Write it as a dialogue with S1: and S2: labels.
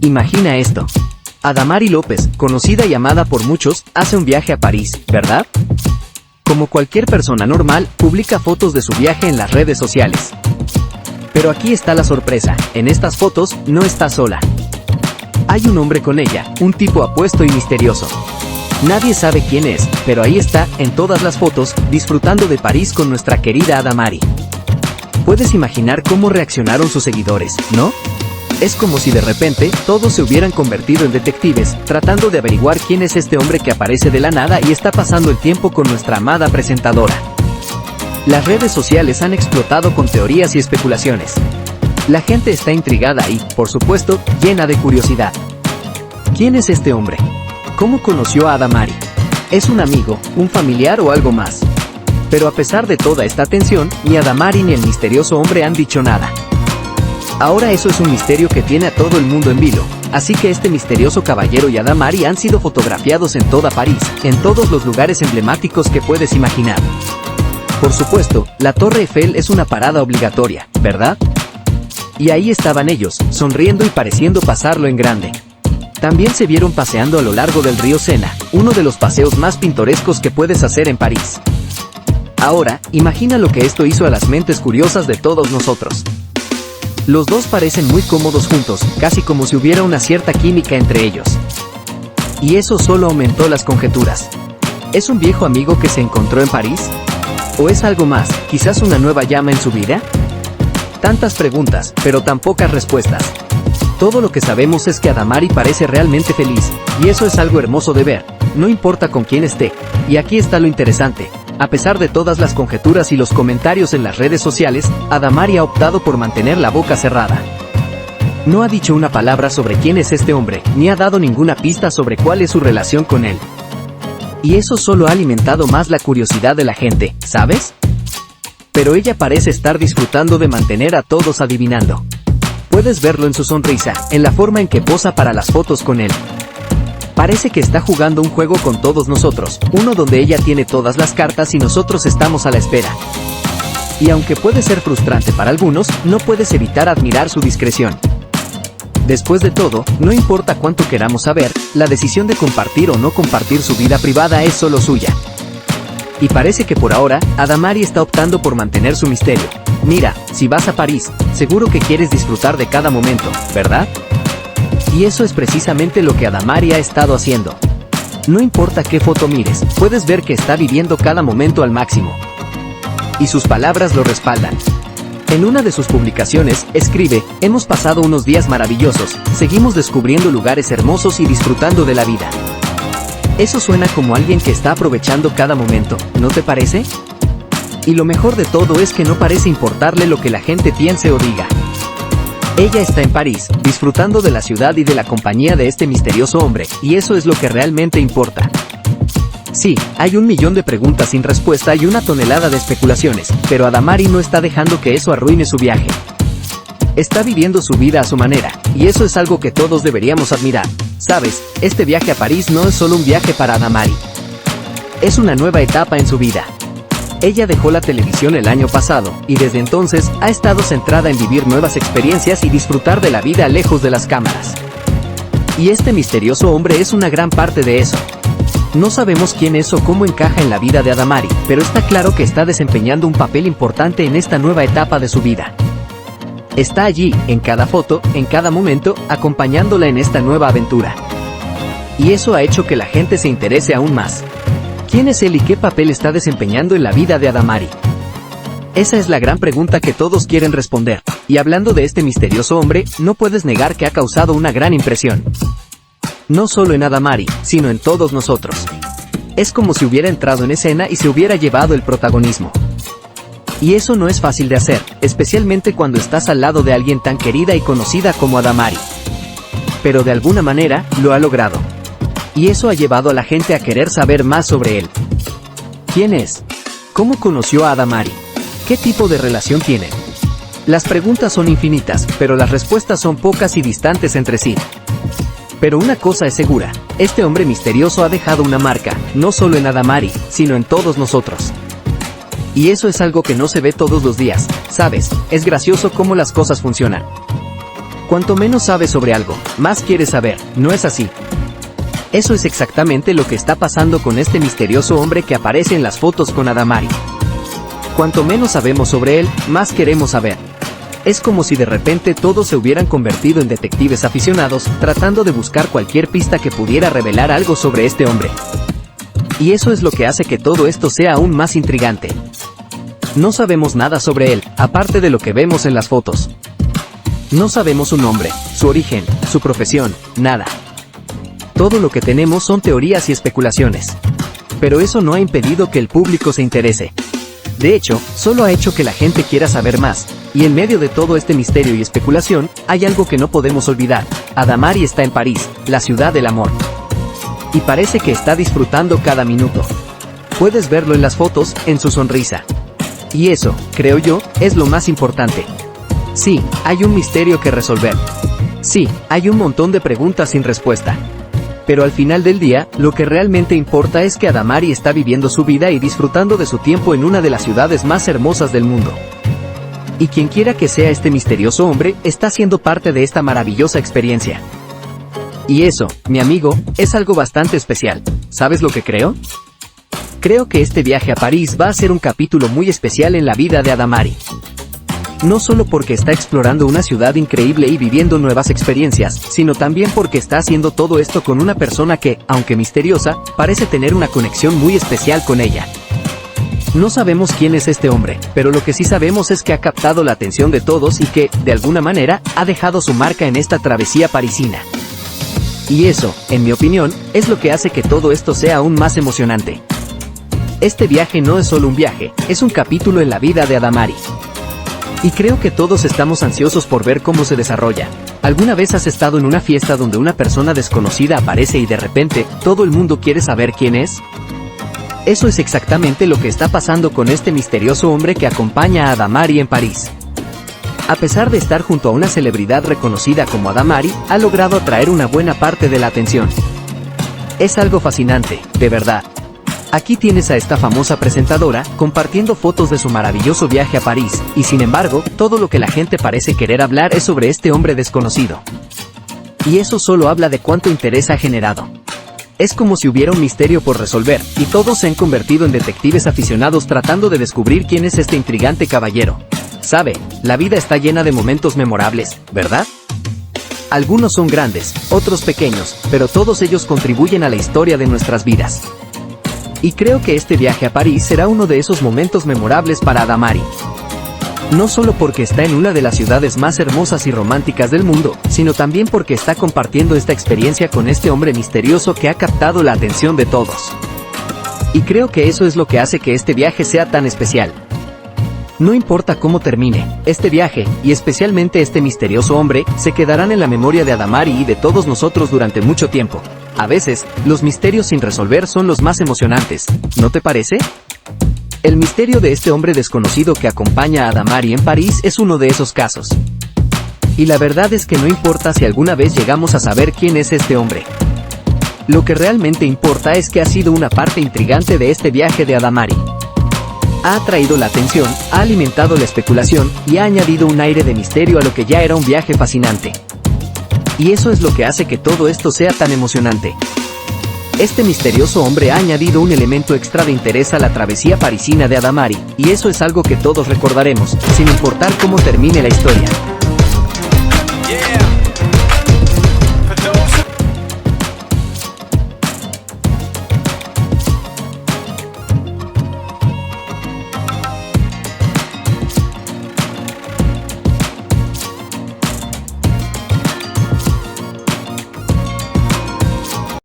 S1: Imagina esto. Adamari López, conocida y amada por muchos, hace un viaje a París, ¿verdad? Como cualquier persona normal, publica fotos de su viaje en las redes sociales. Pero aquí está la sorpresa, en estas fotos, no está sola. Hay un hombre con ella, un tipo apuesto y misterioso. Nadie sabe quién es, pero ahí está, en todas las fotos, disfrutando de París con nuestra querida Adamari. Puedes imaginar cómo reaccionaron sus seguidores, ¿no? Es como si de repente, todos se hubieran convertido en detectives, tratando de averiguar quién es este hombre que aparece de la nada y está pasando el tiempo con nuestra amada presentadora. Las redes sociales han explotado con teorías y especulaciones. La gente está intrigada y, por supuesto, llena de curiosidad. ¿Quién es este hombre? ¿Cómo conoció a Adamari? ¿Es un amigo, un familiar o algo más? Pero a pesar de toda esta tensión, ni Adamari ni el misterioso hombre han dicho nada. Ahora eso es un misterio que tiene a todo el mundo en vilo, así que este misterioso caballero y Adamari han sido fotografiados en toda París, en todos los lugares emblemáticos que puedes imaginar. Por supuesto, la Torre Eiffel es una parada obligatoria, ¿verdad? Y ahí estaban ellos, sonriendo y pareciendo pasarlo en grande. También se vieron paseando a lo largo del río Sena, uno de los paseos más pintorescos que puedes hacer en París. Ahora, imagina lo que esto hizo a las mentes curiosas de todos nosotros. Los dos parecen muy cómodos juntos, casi como si hubiera una cierta química entre ellos. Y eso solo aumentó las conjeturas. ¿Es un viejo amigo que se encontró en París? ¿O es algo más, quizás una nueva llama en su vida? Tantas preguntas, pero tan pocas respuestas. Todo lo que sabemos es que Adamari parece realmente feliz, y eso es algo hermoso de ver, no importa con quién esté. Y aquí está lo interesante. A pesar de todas las conjeturas y los comentarios en las redes sociales, Adamari ha optado por mantener la boca cerrada. No ha dicho una palabra sobre quién es este hombre, ni ha dado ninguna pista sobre cuál es su relación con él. Y eso solo ha alimentado más la curiosidad de la gente, ¿sabes? Pero ella parece estar disfrutando de mantener a todos adivinando. Puedes verlo en su sonrisa, en la forma en que posa para las fotos con él. Parece que está jugando un juego con todos nosotros, uno donde ella tiene todas las cartas y nosotros estamos a la espera. Y aunque puede ser frustrante para algunos, no puedes evitar admirar su discreción. Después de todo, no importa cuánto queramos saber, la decisión de compartir o no compartir su vida privada es solo suya. Y parece que por ahora, Adamari está optando por mantener su misterio. Mira, si vas a París, seguro que quieres disfrutar de cada momento, ¿verdad? Y eso es precisamente lo que Adamari ha estado haciendo. No importa qué foto mires, puedes ver que está viviendo cada momento al máximo. Y sus palabras lo respaldan. En una de sus publicaciones, escribe: hemos pasado unos días maravillosos, seguimos descubriendo lugares hermosos y disfrutando de la vida. Eso suena como alguien que está aprovechando cada momento, ¿no te parece? Y lo mejor de todo es que no parece importarle lo que la gente piense o diga. Ella está en París, disfrutando de la ciudad y de la compañía de este misterioso hombre, y eso es lo que realmente importa. Sí, hay 1.000.000 de preguntas sin respuesta y una tonelada de especulaciones, pero Adamari no está dejando que eso arruine su viaje. Está viviendo su vida a su manera, y eso es algo que todos deberíamos admirar. ¿Sabes? Este viaje a París no es solo un viaje para Adamari. Es una nueva etapa en su vida. Ella dejó la televisión el año pasado, y desde entonces, ha estado centrada en vivir nuevas experiencias y disfrutar de la vida lejos de las cámaras. Y este misterioso hombre es una gran parte de eso. No sabemos quién es o cómo encaja en la vida de Adamari, pero está claro que está desempeñando un papel importante en esta nueva etapa de su vida. Está allí, en cada foto, en cada momento, acompañándola en esta nueva aventura. Y eso ha hecho que la gente se interese aún más. ¿Quién es él y qué papel está desempeñando en la vida de Adamari? Esa es la gran pregunta que todos quieren responder. Y hablando de este misterioso hombre, no puedes negar que ha causado una gran impresión. No solo en Adamari, sino en todos nosotros. Es como si hubiera entrado en escena y se hubiera llevado el protagonismo. Y eso no es fácil de hacer, especialmente cuando estás al lado de alguien tan querida y conocida como Adamari. Pero de alguna manera, lo ha logrado. Y eso ha llevado a la gente a querer saber más sobre él. ¿Quién es? ¿Cómo conoció a Adamari? ¿Qué tipo de relación tienen? Las preguntas son infinitas, pero las respuestas son pocas y distantes entre sí. Pero una cosa es segura, este hombre misterioso ha dejado una marca, no solo en Adamari, sino en todos nosotros. Y eso es algo que no se ve todos los días, ¿sabes? Es gracioso cómo las cosas funcionan. Cuanto menos sabes sobre algo, más quieres saber, ¿no es así? Eso es exactamente lo que está pasando con este misterioso hombre que aparece en las fotos con Adamari. Cuanto menos sabemos sobre él, más queremos saber. Es como si de repente todos se hubieran convertido en detectives aficionados, tratando de buscar cualquier pista que pudiera revelar algo sobre este hombre. Y eso es lo que hace que todo esto sea aún más intrigante. No sabemos nada sobre él, aparte de lo que vemos en las fotos. No sabemos su nombre, su origen, su profesión, nada. Todo lo que tenemos son teorías y especulaciones. Pero eso no ha impedido que el público se interese. De hecho, solo ha hecho que la gente quiera saber más, y en medio de todo este misterio y especulación, hay algo que no podemos olvidar. Adamari está en París, la ciudad del amor. Y parece que está disfrutando cada minuto. Puedes verlo en las fotos, en su sonrisa. Y eso, creo yo, es lo más importante. Sí, hay un misterio que resolver. Sí, hay un montón de preguntas sin respuesta. Pero al final del día, lo que realmente importa es que Adamari está viviendo su vida y disfrutando de su tiempo en una de las ciudades más hermosas del mundo. Y quien quiera que sea este misterioso hombre, está siendo parte de esta maravillosa experiencia. Y eso, mi amigo, es algo bastante especial. ¿Sabes lo que creo? Creo que este viaje a París va a ser un capítulo muy especial en la vida de Adamari. No solo porque está explorando una ciudad increíble y viviendo nuevas experiencias, sino también porque está haciendo todo esto con una persona que, aunque misteriosa, parece tener una conexión muy especial con ella. No sabemos quién es este hombre, pero lo que sí sabemos es que ha captado la atención de todos y que, de alguna manera, ha dejado su marca en esta travesía parisina. Y eso, en mi opinión, es lo que hace que todo esto sea aún más emocionante. Este viaje no es solo un viaje, es un capítulo en la vida de Adamari. Y creo que todos estamos ansiosos por ver cómo se desarrolla. ¿Alguna vez has estado en una fiesta donde una persona desconocida aparece y de repente, todo el mundo quiere saber quién es? Eso es exactamente lo que está pasando con este misterioso hombre que acompaña a Adamari en París. A pesar de estar junto a una celebridad reconocida como Adamari, ha logrado atraer una buena parte de la atención. Es algo fascinante, de verdad. Aquí tienes a esta famosa presentadora, compartiendo fotos de su maravilloso viaje a París, y sin embargo, todo lo que la gente parece querer hablar es sobre este hombre desconocido. Y eso solo habla de cuánto interés ha generado. Es como si hubiera un misterio por resolver, y todos se han convertido en detectives aficionados tratando de descubrir quién es este intrigante caballero. Sabe, la vida está llena de momentos memorables, ¿verdad? Algunos son grandes, otros pequeños, pero todos ellos contribuyen a la historia de nuestras vidas. Y creo que este viaje a París será uno de esos momentos memorables para Adamari. No solo porque está en una de las ciudades más hermosas y románticas del mundo, sino también porque está compartiendo esta experiencia con este hombre misterioso que ha captado la atención de todos. Y creo que eso es lo que hace que este viaje sea tan especial. No importa cómo termine, este viaje, y especialmente este misterioso hombre, se quedarán en la memoria de Adamari y de todos nosotros durante mucho tiempo. A veces, los misterios sin resolver son los más emocionantes, ¿no te parece? El misterio de este hombre desconocido que acompaña a Adamari en París es uno de esos casos. Y la verdad es que no importa si alguna vez llegamos a saber quién es este hombre. Lo que realmente importa es que ha sido una parte intrigante de este viaje de Adamari. Ha atraído la atención, ha alimentado la especulación, y ha añadido un aire de misterio a lo que ya era un viaje fascinante. Y eso es lo que hace que todo esto sea tan emocionante. Este misterioso hombre ha añadido un elemento extra de interés a la travesía parisina de Adamari, y eso es algo que todos recordaremos, sin importar cómo termine la historia.